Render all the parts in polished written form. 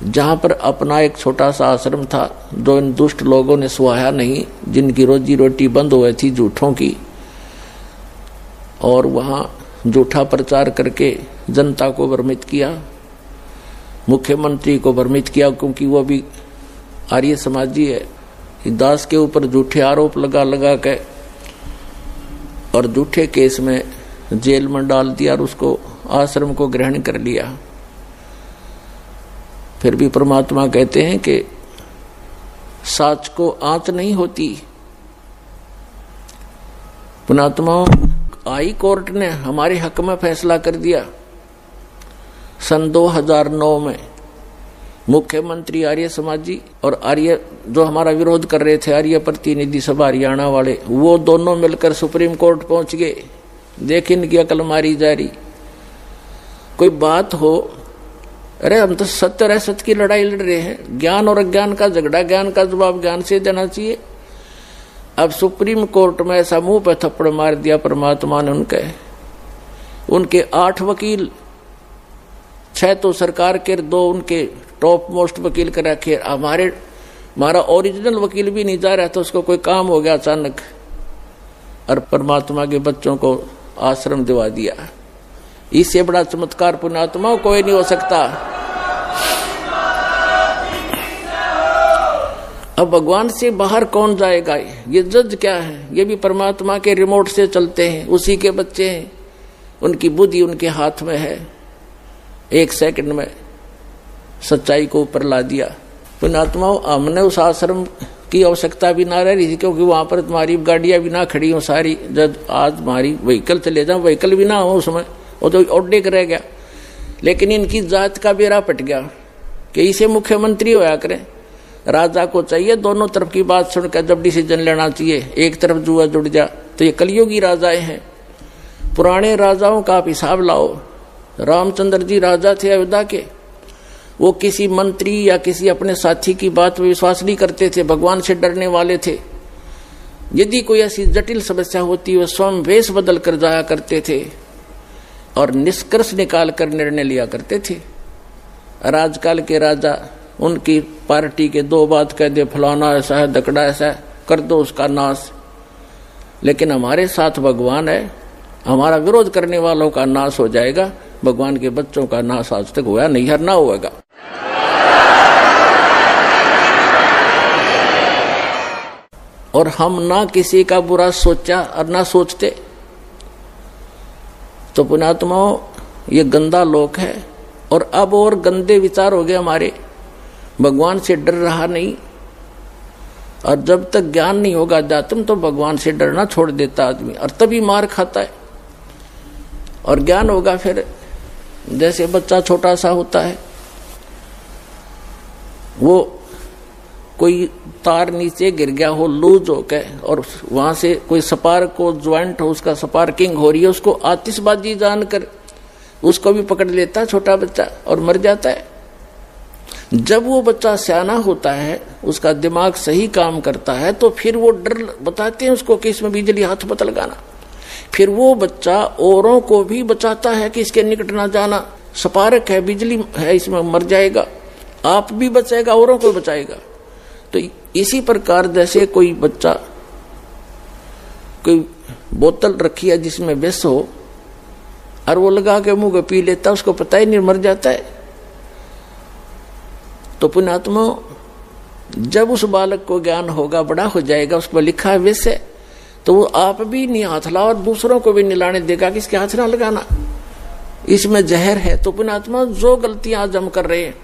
जहां पर अपना एक छोटा सा आश्रम था जो इन दुष्ट लोगों ने सुहाया नहीं, जिनकी रोजी रोटी बंद हुई थी झूठों की, और वहां झूठा प्रचार करके जनता को भ्रमित किया, मुख्यमंत्री को भ्रमित किया, क्योंकि वो भी आर्य समाजी है। दास के ऊपर झूठे आरोप लगा लगा के और झूठे केस में जेल में डाल दिया और उसको आश्रम को ग्रहण कर लिया। फिर भी परमात्मा कहते हैं कि साच को आंच नहीं होती। पुणात्माओं, हाई कोर्ट ने हमारे हक में फैसला कर दिया। सन 2009 में मुख्यमंत्री आर्य समाजी और आर्य जो हमारा विरोध कर रहे थे, आर्य प्रतिनिधि सभा हरियाणा वाले, वो दोनों मिलकर सुप्रीम कोर्ट पहुंच गए। देख इनकी अकल मारी जा रही। कोई बात हो, अरे हम तो सत्य और असत्य की लड़ाई लड़ रहे हैं, ज्ञान और अज्ञान का झगड़ा, ज्ञान का जवाब ज्ञान से देना चाहिए। अब सुप्रीम कोर्ट में ऐसा मुंह पे थप्पड़ मार दिया परमात्मा ने उनके 8 वकील, 6 तो सरकार के, 2 उनके टॉप मोस्ट वकील कर रखे। हमारा ओरिजिनल वकील भी नहीं जा रहा था, उसको कोई काम हो गया अचानक, और परमात्मा के बच्चों को आश्रम दिवा दिया। इससे बड़ा चमत्कार पुण्यात्मा कोई नहीं हो सकता। अब भगवान से बाहर कौन जाएगा? ये जज क्या है? ये भी परमात्मा के रिमोट से चलते हैं, उसी के बच्चे हैं, उनकी बुद्धि उनके हाथ में है। 1 सेकंड में सच्चाई को ऊपर ला दिया। पुण्यात्माओं, हमने उस आश्रम की आवश्यकता भी ना रह रही थी, क्योंकि वहां पर तुम्हारी गाड़ियां भी ना खड़ी हो सारी। जब आज हमारी व्हीकल चले जाओ, व्हीकल भी ना हो उसमें, वो तो ऑड्डे रह गया। लेकिन इनकी जात का बेड़ा पट गया कि इसे मुख्यमंत्री होया करें। राजा को चाहिए दोनों तरफ की बात सुनकर जब डिसीजन लेना चाहिए। एक तरफ जुआ जुड़ जा, तो ये कलयुगी राजाएं हैं। पुराने राजाओं का आप हिसाब लाओ। रामचंद्र जी राजा थे अयोध्या के, वो किसी मंत्री या किसी अपने साथी की बात में विश्वास नहीं करते थे, भगवान से डरने वाले थे। यदि कोई ऐसी जटिल समस्या होती, वो स्वयं वेश बदल कर जाया करते थे और निष्कर्ष निकाल कर निर्णय लिया करते थे। राजकाल के राजा उनकी पार्टी के 2 बात कह दे, फलाना ऐसा है, दकड़ा ऐसा है, कर दो उसका नाश। लेकिन हमारे साथ भगवान है, हमारा विरोध करने वालों का नाश हो जाएगा, भगवान के बच्चों का नाश आज तक हुआ नहीं, हर ना होगा। और हम ना किसी का बुरा सोचा और ना सोचते। तो पुण्यात्माओं, ये गंदा लोक है। और अब और गंदे विचार हो गए हमारे। भगवान से डर रहा नहीं, और जब तक ज्ञान नहीं होगा अध्यात्म, तो भगवान से डरना छोड़ देता आदमी, और तभी मार खाता है। और ज्ञान होगा फिर, जैसे बच्चा छोटा सा होता है, वो कोई तार नीचे गिर गया हो लूज हो के, और वहां से कोई स्पार्क को ज्वाइंट हो, उसका स्पार्किंग हो रही है, उसको आतिशबाजी जानकर उसको भी पकड़ लेता छोटा बच्चा और मर जाता है। जब वो बच्चा सियाना होता है, उसका दिमाग सही काम करता है, तो फिर वो डर बताते हैं उसको कि इसमें बिजली हाथ मत लगाना। फिर वो बच्चा औरों को भी बचाता है कि इसके निकट ना जाना, स्पार्क है, बिजली है, इसमें मर जाएगा, आप भी बचेगा, औरों को बचाएगा। तो इसी प्रकार जैसे कोई बच्चा कोई बोतल रखी है जिसमें विष हो, और वो लगा के मुंह को पी लेता, उसको पता ही नहीं, मर जाता है। तो पुण्यात्मा, जब उस बालक को ज्ञान होगा, बड़ा हो जाएगा, उस पर लिखा है विष है, तो वो आप भी नहीं हाथ लाओ और दूसरों को भी निलाने देगा कि इसके हाथ ना लगाना, इसमें जहर है। तो पुण्यात्मा, जो गलतियां आज हम कर रहे हैं,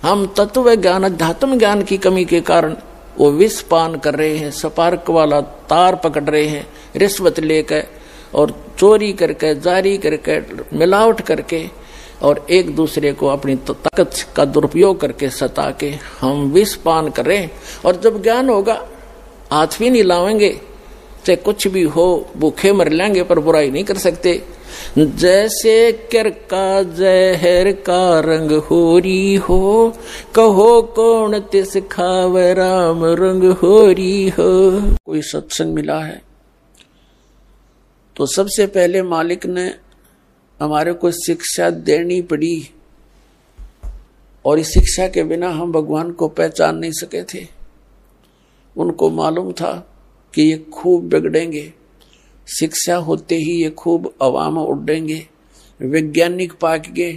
हम तत्व ज्ञान अध्यात्म ज्ञान की कमी के कारण वो विष पान कर रहे हैं, स्पार्क वाला तार पकड़ रहे हैं, रिश्वत लेकर और चोरी करके, जारी करके, मिलावट करके, और एक दूसरे को अपनी ताकत का दुरुपयोग करके सता के हम विष पान कर रहे हैं। और जब ज्ञान होगा, हाथ भी नहीं लावेंगे, चाहे कुछ भी हो, भूखे मर लेंगे पर बुराई नहीं कर सकते। जैसे कर का जहर का रंग होरी हो, कहो कौन तिस खावे राम रंग होरी हो। कोई सत्संग मिला है तो सबसे पहले मालिक ने हमारे को शिक्षा देनी पड़ी और इस शिक्षा के बिना हम भगवान को पहचान नहीं सके थे। उनको मालूम था कि ये खूब बिगड़ेंगे, शिक्षा होते ही ये खूब अवाम उड़ेंगे, वैज्ञानिक पाक गए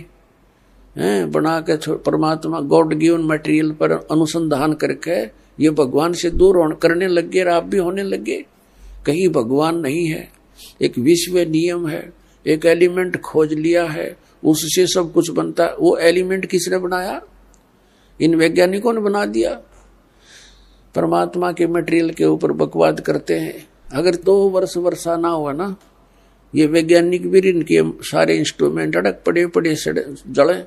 हैं, बना के परमात्मा गॉड गिवन मटेरियल पर अनुसंधान करके ये भगवान से दूर करने लग गए। आप भी होने लगे। कहीं भगवान नहीं है, एक विश्व नियम है, एक एलिमेंट खोज लिया है, उससे सब कुछ बनता है। वो एलिमेंट किसने बनाया? इन वैज्ञानिकों ने बना दिया। परमात्मा के मटेरियल के ऊपर बकवाद करते हैं। अगर 2 वर्ष वर्षा ना हुआ ना, ये वैज्ञानिक भी इनके सारे इंस्ट्रूमेंट अड़क पड़े जड़े,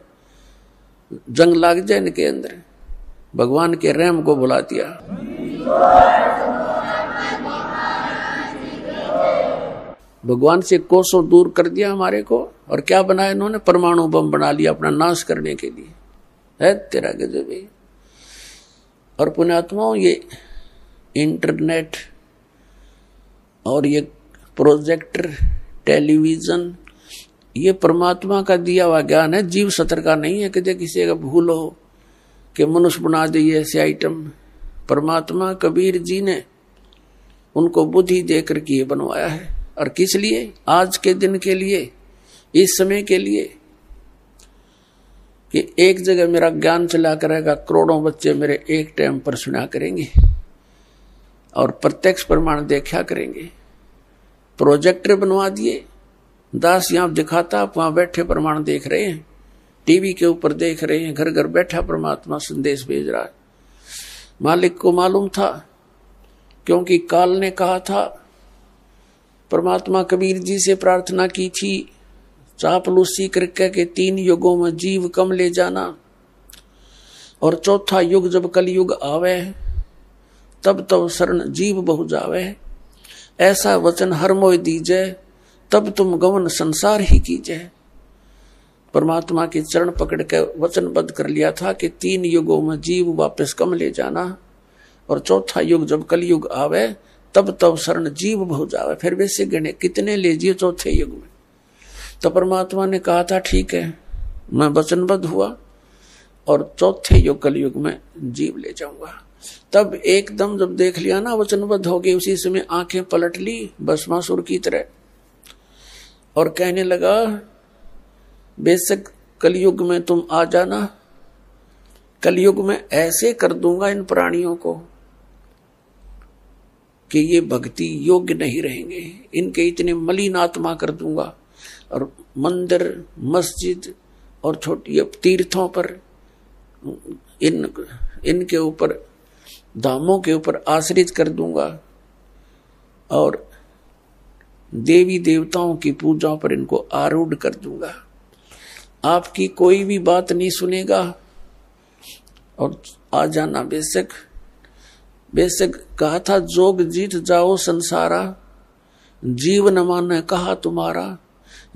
जंग लाग जाए इनके अंदर। भगवान के रहम को भुला दिया। भगवान से कोसों दूर कर दिया हमारे को। और क्या बनाया इन्होंने? परमाणु बम बना लिया अपना नाश करने के लिए। है तेरा गजब है। और पुण्यात्माओं, ये इंटरनेट और ये प्रोजेक्टर, टेलीविजन, ये परमात्मा का दिया हुआ ज्ञान है, जीव सत्र का नहीं है कि किसी का भूल हो कि मनुष्य बना दे ऐसे आइटम। परमात्मा कबीर जी ने उनको बुद्धि देकर के ये बनवाया है। और किस लिए? आज के दिन के लिए, इस समय के लिए, कि एक जगह मेरा ज्ञान चला करेगा, करोड़ों बच्चे मेरे एक टाइम पर सुना करेंगे और प्रत्यक्ष प्रमाण देखा करेंगे। प्रोजेक्टर बनवा दिए, दास यहां दिखाता, आप वहां बैठे प्रमाण देख रहे हैं, टीवी के ऊपर देख रहे हैं, घर घर बैठा परमात्मा संदेश भेज रहा है। मालिक को मालूम था, क्योंकि काल ने कहा था, परमात्मा कबीर जी से प्रार्थना की थी, चापलूसी करके के 3 युगों में जीव कम ले जाना, और चौथा युग जब कलयुग आवे तब तब शरण जीव बहु जावे। ऐसा वचन हर मोय दीजे, तब तुम गमन संसार ही कीजे। परमात्मा के चरण पकड़ के वचनबद्ध कर लिया था कि 3 युगों में जीव वापस कम ले जाना, और चौथा युग जब कलयुग आवे तब तब शरण जीव बहु जावे। फिर वैसे गणे कितने ले जिए चौथे युग में? तो परमात्मा ने कहा था ठीक है, मैं वचनबद्ध हुआ और चौथे युग कलयुग में जीव ले जाऊंगा। तब एकदम जब देख लिया ना वचनबद्ध हो गए, उसी समय आंखें पलट ली भस्मासुर की तरह, और कहने लगा, बेशक कलयुग में तुम आ जाना, कलयुग में ऐसे कर दूंगा इन प्राणियों को कि ये भक्ति योग्य नहीं रहेंगे, इनके इतने मलिन आत्मा कर दूंगा, और मंदिर, मस्जिद और छोटी तीर्थों पर इनके ऊपर, धामों के ऊपर आश्रित कर दूंगा, और देवी देवताओं की पूजा पर इनको आरूढ़ कर दूंगा। आपकी कोई भी बात नहीं सुनेगा, और आ जाना बेशक। बेशक कहा था, जोग जीत जाओ संसारा, जीव न माने कहा तुम्हारा,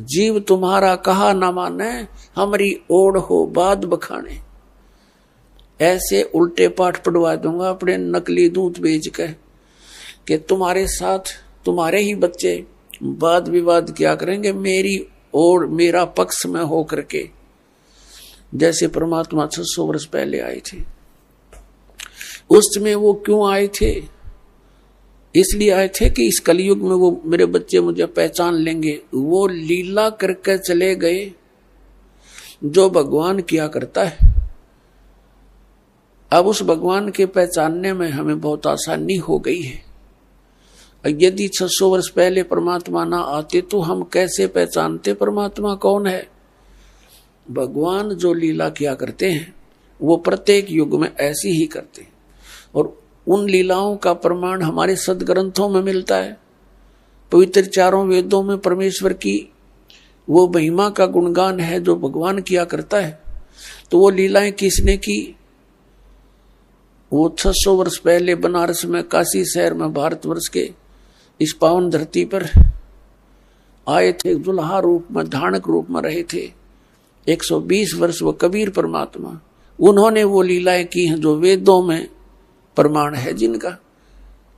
जीव तुम्हारा कहा न माने, हमारी ओढ़ हो बाद बखाने। ऐसे उल्टे पाठ पढ़वा दूंगा अपने नकली दूध बेच के कि तुम्हारे साथ तुम्हारे ही बच्चे वाद विवाद क्या करेंगे मेरी और मेरा पक्ष में हो करके। जैसे परमात्मा 600 वर्ष पहले आए थे, उस समय वो क्यों आए थे? इसलिए आए थे कि इस कलयुग में वो मेरे बच्चे मुझे पहचान लेंगे। वो लीला करके चले गए जो भगवान किया करता है। अब उस भगवान के पहचानने में हमें बहुत आसानी हो गई है। यदि 600 वर्ष पहले परमात्मा ना आते तो हम कैसे पहचानते परमात्मा कौन है? भगवान जो लीला किया करते हैं वो प्रत्येक युग में ऐसी ही करते हैं, और उन लीलाओं का प्रमाण हमारे सदग्रंथों में मिलता है। पवित्र 4 वेदों में परमेश्वर की वो महिमा का गुणगान है जो भगवान किया करता है। तो वो लीलाएं किसने की? वो 600 वर्ष पहले बनारस में, काशी शहर में, भारतवर्ष के इस पावन धरती पर आए थे, दुल्हा रूप में, धानक रूप में रहे थे 120 वर्ष। वो कबीर परमात्मा, उन्होंने वो लीलाएं की हैं जो वेदों में प्रमाण है जिनका।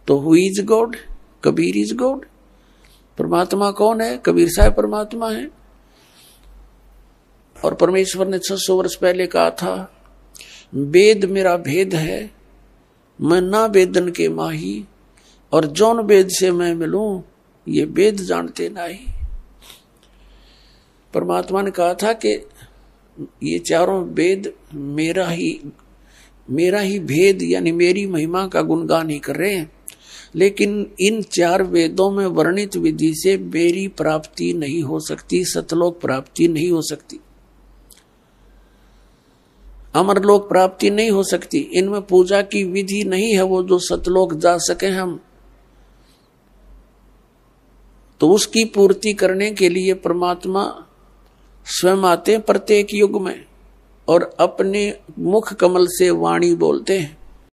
तो who is God? Kabir is God. परमात्मा कौन है? कबीर साहब परमात्मा है। और परमेश्वर ने 600 वर्ष पहले कहा था वेद मेरा भेद है, मैं ना वेदन के माही, और जौन वेद से मैं मिलूं ये वेद जानते नहीं। परमात्मा ने कहा था कि ये चारों वेद मेरा ही भेद यानी मेरी महिमा का गुणगान ही कर रहे हैं, लेकिन इन 4 वेदों में वर्णित विधि से मेरी प्राप्ति नहीं हो सकती, सतलोक प्राप्ति नहीं हो सकती, अमरलोक प्राप्ति नहीं हो सकती। इनमें पूजा की विधि नहीं है वो जो सतलोक जा सके हम। तो उसकी पूर्ति करने के लिए परमात्मा स्वयं आते प्रत्येक युग में और अपने मुख कमल से वाणी बोलते हैं।